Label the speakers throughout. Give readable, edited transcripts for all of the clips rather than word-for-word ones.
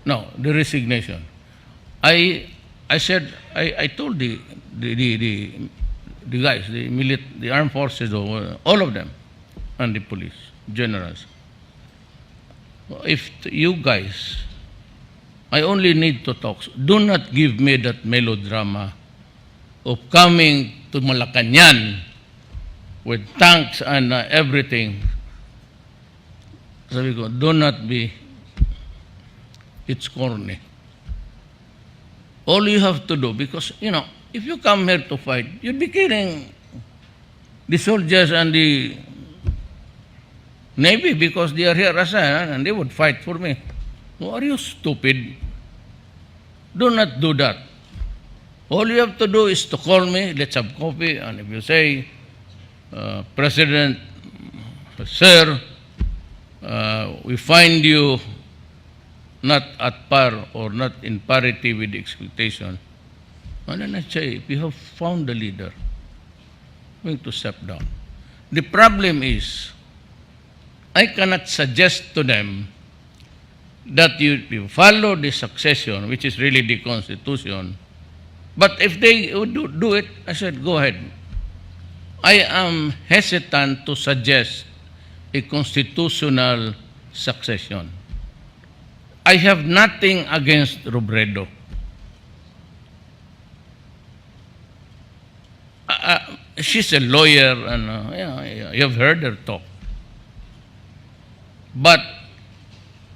Speaker 1: No, the resignation. I said, I told the guys, the armed forces, all of them, and the police, generals, if you guys, I only need to talk. Do not give me that melodrama of coming to Malacanang with tanks and everything. Sabi ko, do not be, it's corny. All you have to do, because, you know, if you come here to fight, you'd be killing the soldiers and the Navy because they are here as and they would fight for me. Oh, are you stupid? Do not do that. All you have to do is to call me, let's have coffee, and if you say, President, sir, we find you not at par or not in parity with the expectation, and then I say, if you have found the leader, I'm going to step down. The problem is, I cannot suggest to them that you follow the succession, which is really the Constitution. But if they would do it, I said, go ahead. I am hesitant to suggest a constitutional succession. I have nothing against Robredo. She's a lawyer, and you have heard her talk. But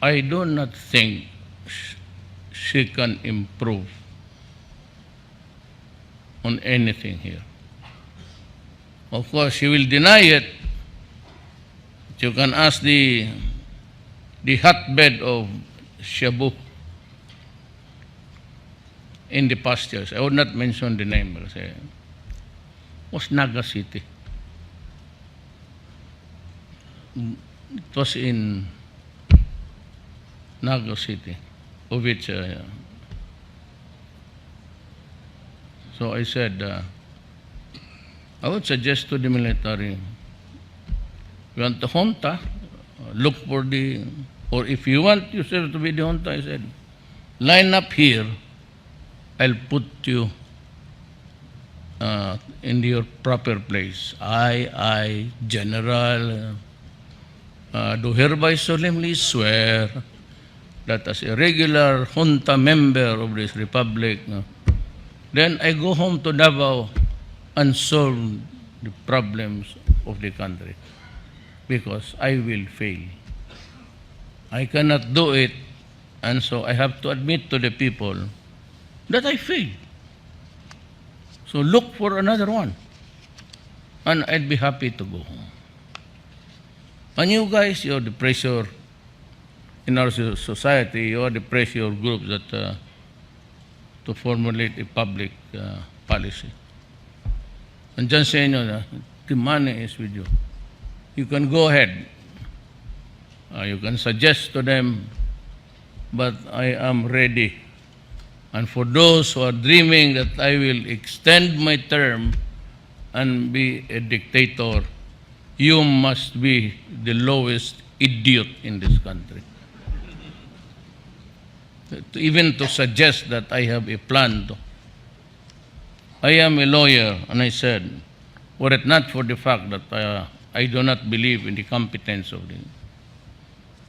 Speaker 1: I do not think she can improve on anything here. Of course, she will deny it. You can ask the hotbed of Shabu in the past years. I would not mention the name because it was Naga City. It was in Naga City, of which so I said, I would suggest to the military, you want the junta, look for the, or if you want yourself to be the junta, I said, line up here, I'll put you in your proper place. I, General, do hereby solemnly swear that as a regular junta member of this republic, then I go home to Davao and solve the problems of the country, because I will fail. I cannot do it, and so I have to admit to the people that I failed. So look for another one, and I'd be happy to go home. And you guys, you're the pressure in our society, you're the pressure groups that to formulate a public policy. And just saying, the money is with you. You can go ahead. You can suggest to them, but I am ready. And for those who are dreaming that I will extend my term and be a dictator, you must be the lowest idiot in this country. Even to suggest that I have a plan to. I am a lawyer, and I said, were it not for the fact that I do not believe in the competence of the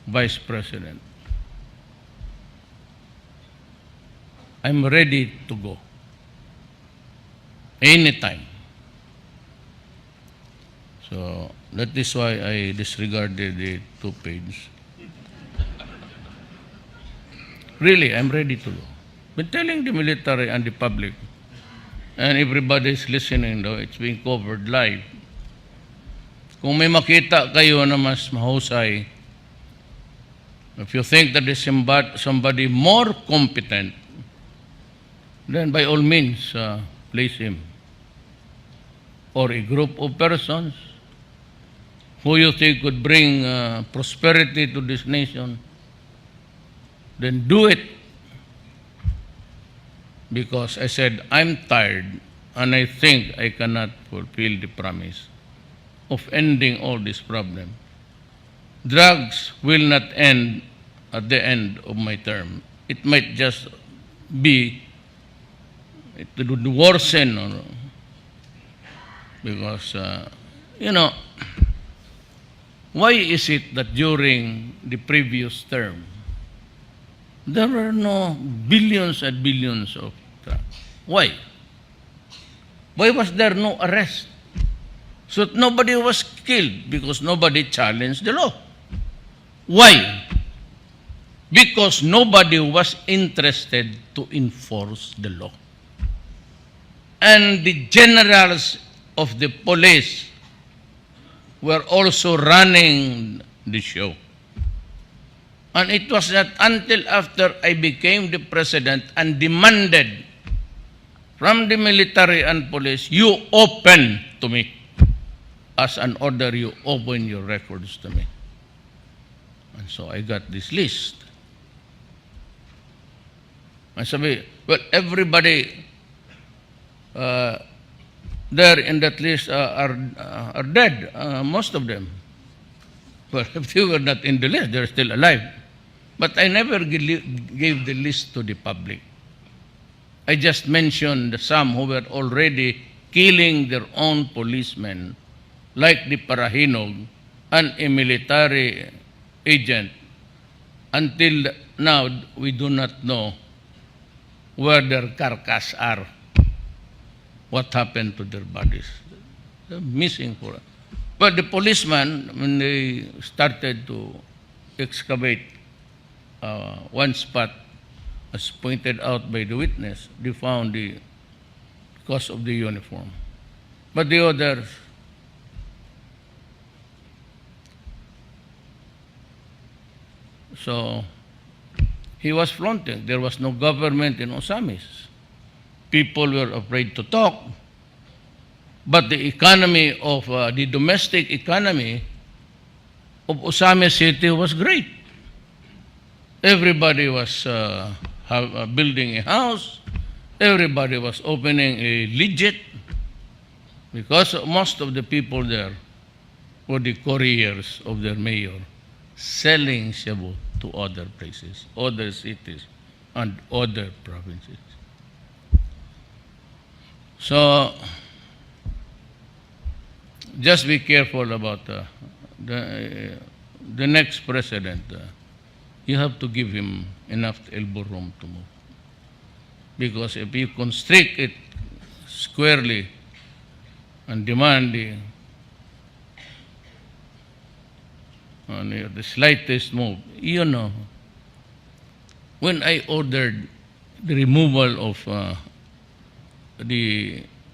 Speaker 1: Vice President, I'm ready to go. Anytime. So that is why I disregarded the 2 pages. Really, I'm ready to go. Been telling the military and the public, and everybody is listening though, it's being covered live. Kung may makita kayo na mas mahusay, if you think that there's somebody more competent, then by all means, place him. Or a group of persons who you think could bring prosperity to this nation, then do it. Because I said, I'm tired, and I think I cannot fulfill the promise of ending all this problem. Drugs will not end at the end of my term. it might just be, it would worsen, or, because, why is it that during the previous term, there were no billions and billions of drugs? Why? Why was there no arrest? So nobody was killed because nobody challenged the law. Why? Because nobody was interested to enforce the law. And the generals of the police were also running the show. And it was not until after I became the president and demanded from the military and police, you open to me. As an order, you open your records to me. And so I got this list. I said, well, everybody there in that list are dead, most of them. Well, if they were not in the list, they're still alive. But I never gave the list to the public. I just mentioned some who were already killing their own policemen, like the Parahinog and a military agent. Until now, we do not know where their carcass are, what happened to their bodies. They're missing for us. But the policeman, when they started to excavate one spot, as pointed out by the witness, they found the cause of the uniform. But the others, so he was flaunting. There was no government in Osamis. People were afraid to talk. But the economy of, the domestic economy of Osamis City was great. Everybody was building a house. Everybody was opening a legit, because most of the people there were the couriers of their mayor, selling shabu to other places, other cities, and other provinces. So, just be careful about the next president. You have to give him enough elbow room to move. Because if you constrict it squarely and demand the slightest move, when I ordered the removal of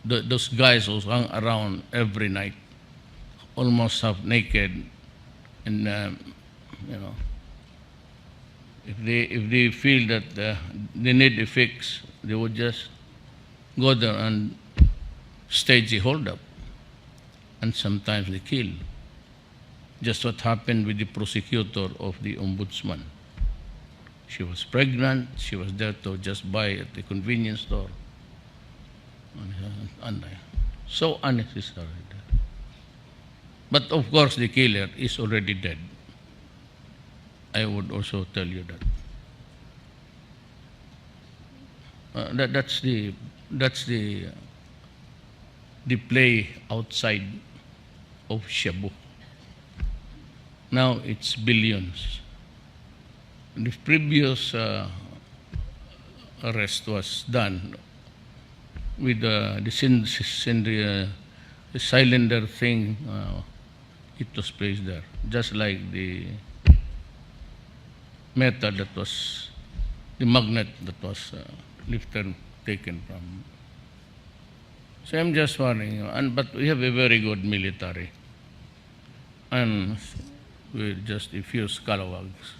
Speaker 1: those guys who hung around every night, almost half naked, and if they feel that they need a fix, they would just go there and stage a hold-up, and sometimes they kill. Just what happened with the prosecutor of the ombudsman. She was pregnant. She was there to just buy at the convenience store. And so unnecessary. But of course, the killer is already dead. I would also tell you that. That's the play outside of Cebu. Now it's billions. The previous arrest was done with the cylinder thing. It was placed there, just like the metal that was, the magnet that was lifted, taken from. So I'm just warning you. But we have a very good military, and with just a few scalawags.